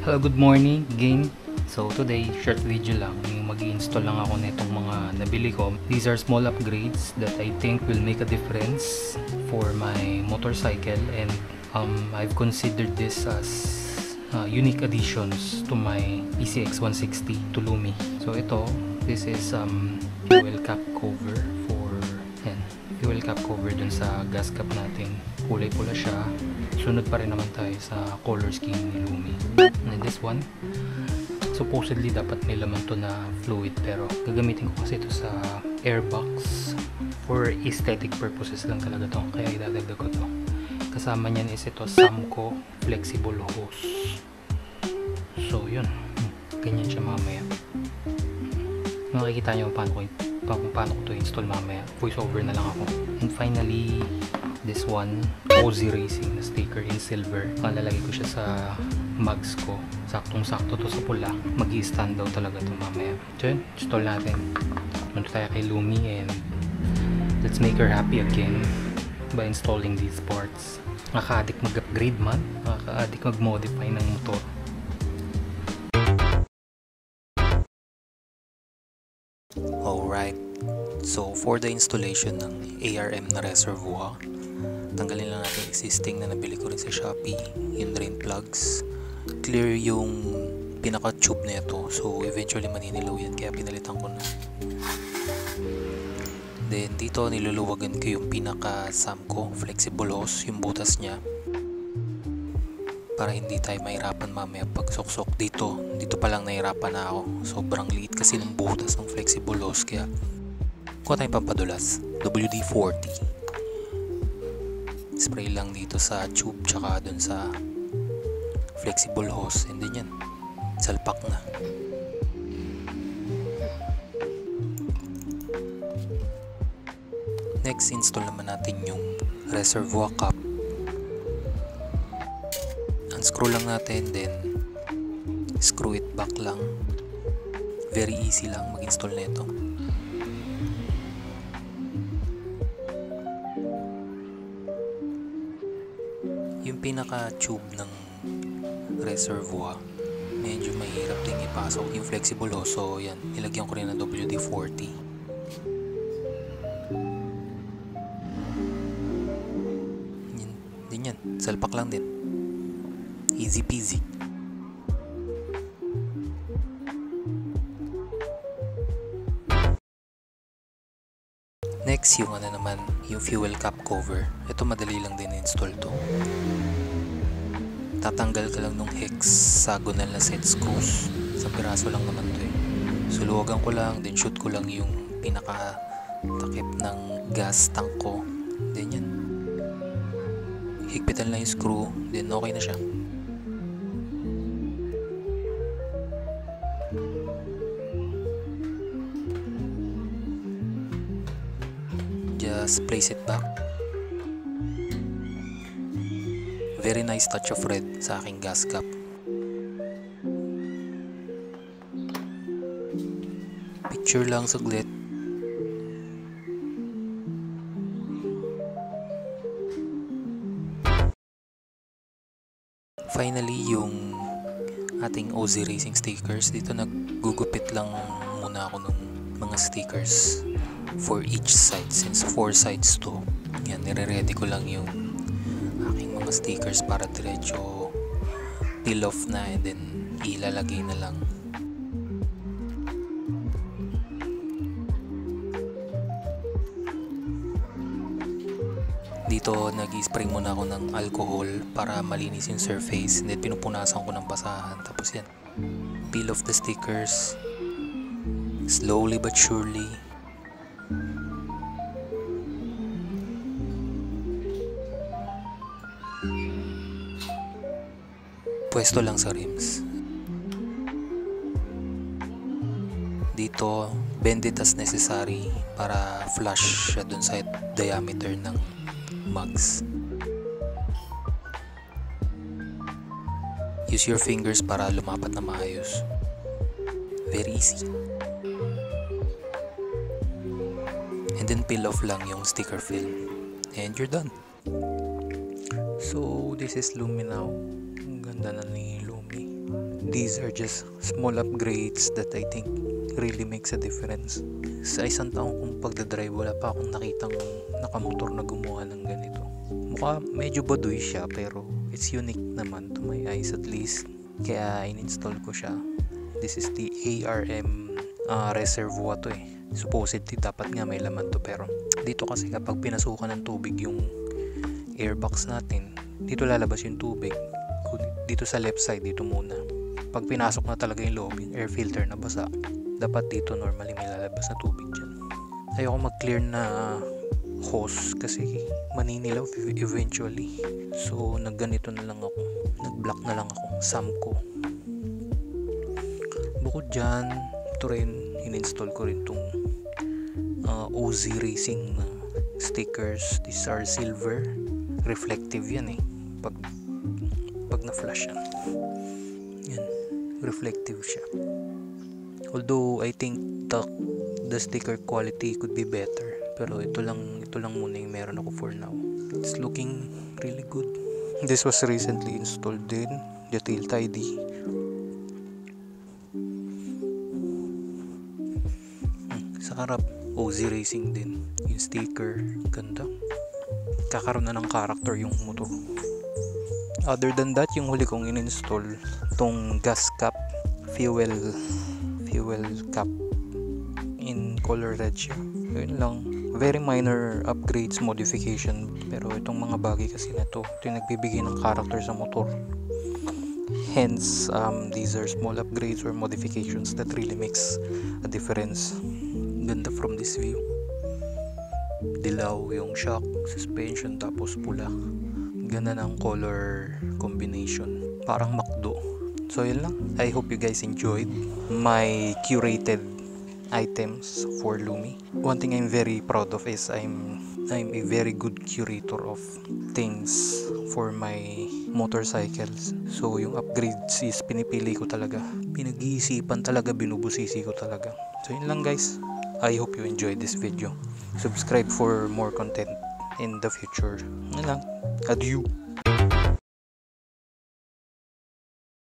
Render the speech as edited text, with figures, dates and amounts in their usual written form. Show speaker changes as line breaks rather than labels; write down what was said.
Hello, good morning again. So today, short video lang. Yung mag-i-install lang ako nitong mga nabili ko. These are small upgrades that I think will make a difference for my motorcycle, and I've considered this as unique additions to my PCX 160 to Lumi. So this is fuel cap cover for fuel cap cover dun sa gas cap natin. Kulay pula siya. Sunod pa rin naman tayo sa color scheme ni Lumi. And this one, supposedly dapat may laman to na fluid, pero gagamitin ko kasi ito sa airbox for aesthetic purposes lang talaga to, kaya idadagdag ko to. Kasama niyan is ito Samco flexible hose. So yun, ganyan siya mamaya. Makikita nyo kung paano ko to install mamaya. Voice over na lang ako. And finally, this one, Ozy Racing na sticker in silver. Malalagay ko siya sa mugs ko. Saktong-sakto to sa pula. Mag-i-stand daw talaga to mamaya. So yun, install natin. Punta tayo kay Lumi and let's make her happy again by installing these parts. Nakaka-addict mag-upgrade man. Nakaka-addict mag-modify ng motor.
Alright, so for the installation ng ARM na reservoir, tanggalin lang natin existing na nabili ko rin sa Shopee, yung drain plugs. Clear yung pinaka-tube na ito, so eventually maninilaw yan, kaya pinalitan ko na. Then dito niluluwagan ko yung pinaka-Samco flexible hose, yung butas niya, para hindi tayo mahirapan mamaya pag suksok. Dito pa lang nahirapan na ako, sobrang liit kasi ng butas ng flexible hose, kaya kuha tayong pampadulas, WD-40. Spray lang dito sa tube tsaka dun sa flexible hose, and then yan, salpak na. Next, install naman natin yung reservoir cap. Unscrew lang natin, then screw it back lang. Very easy lang mag-install na ito. Yung pinaka-tube ng reservoir, medyo mahirap din ipasok yung flexible hose, so yan, nilagyan ko rin ng WD-40. Yan, salpak lang din. Easy peasy. Next, yung yung fuel cap cover. Ito madali lang din install to. Tatanggal ka lang nung hexagonal na set screws. Sa piraso lang naman to eh. Suluwagan ko lang, then shoot ko lang yung pinaka takip ng gas tank ko. Then yan. Higpitan lang yung screw, then okay na siya. Just place it back. Very nice touch of red sa aking gas cap. Picture lang saglit. Finally, yung ating Ozy Racing stickers. Dito naggugupit lang muna ako ng mga stickers for each side, since 4 sides to. Yan, nire-ready ko lang yung aking mga stickers para diretso peel off na, and then ilalagay na lang. Dito nag-i-spray muna ako ng alcohol para malinis yung surface, and then pinupunasan ko ng basahan. Tapos yan, peel off the stickers slowly but surely. Pwesto lang sa rims. Dito, bend it as necessary para flush siya dun sa diameter ng mugs. Use your fingers para lumapat na maayos. Very easy. And then peel off lang yung sticker film. And you're done. So, this is Lumi now. Ang ganda na ni Lumi. these are just small upgrades that I think really makes a difference. Sa isang taong kong pagdadrive, wala pa akong nakitang nakamotor na gumawa ng ganito. Mukha medyo baduy siya pero it's unique naman to my eyes at least. Kaya in-install ko siya. This is the ARM reservoir to eh. Supposedly dapat nga may laman to, pero dito kasi kapag pinasukan ng tubig yung airbox natin, dito lalabas yung tubig. Dito sa left side, dito muna. Pag pinasok na talaga yung loob, yung air filter na basa, dapat dito normally may lalabas na tubig dyan. Ayoko mag-clear na hose kasi maninilaw eventually. So nagganito na lang ako, nag-block na lang ako, Samco. Bukod dyan, ito rin, in-install ko rin itong OZ Racing stickers. These are silver, reflective yan eh, pag na-flash yan, reflective siya. Although I think the sticker quality could be better, pero ito lang muna yung meron ako for now. It's looking really good. This was recently installed din, the tail tidy. Sa harap, OZ Racing din, yung sticker, ganda. Kakaroon na ng character yung motor. Other than that, yung huli kong in-install tong gas cap, fuel cap in color red siya. Yun lang, very minor upgrades, modification, pero itong mga bagay kasi na to, ito yung nagbibigay ng character sa motor. Hence, these are small upgrades or modifications that really makes a difference. Ganda from this view. Dilaw yung shock, suspension, tapos pula. Ganda ng color combination. Parang McDo. So yun lang. I hope you guys enjoyed my curated items for Lumi. One thing I'm very proud of is I'm a very good curator of things for my motorcycles. So yung upgrades is pinipili ko talaga. Pinag-iisipan talaga, binubusisi ko talaga. So yun lang guys. I hope you enjoyed this video. Subscribe for more content in the future. Yun lang. Adieu.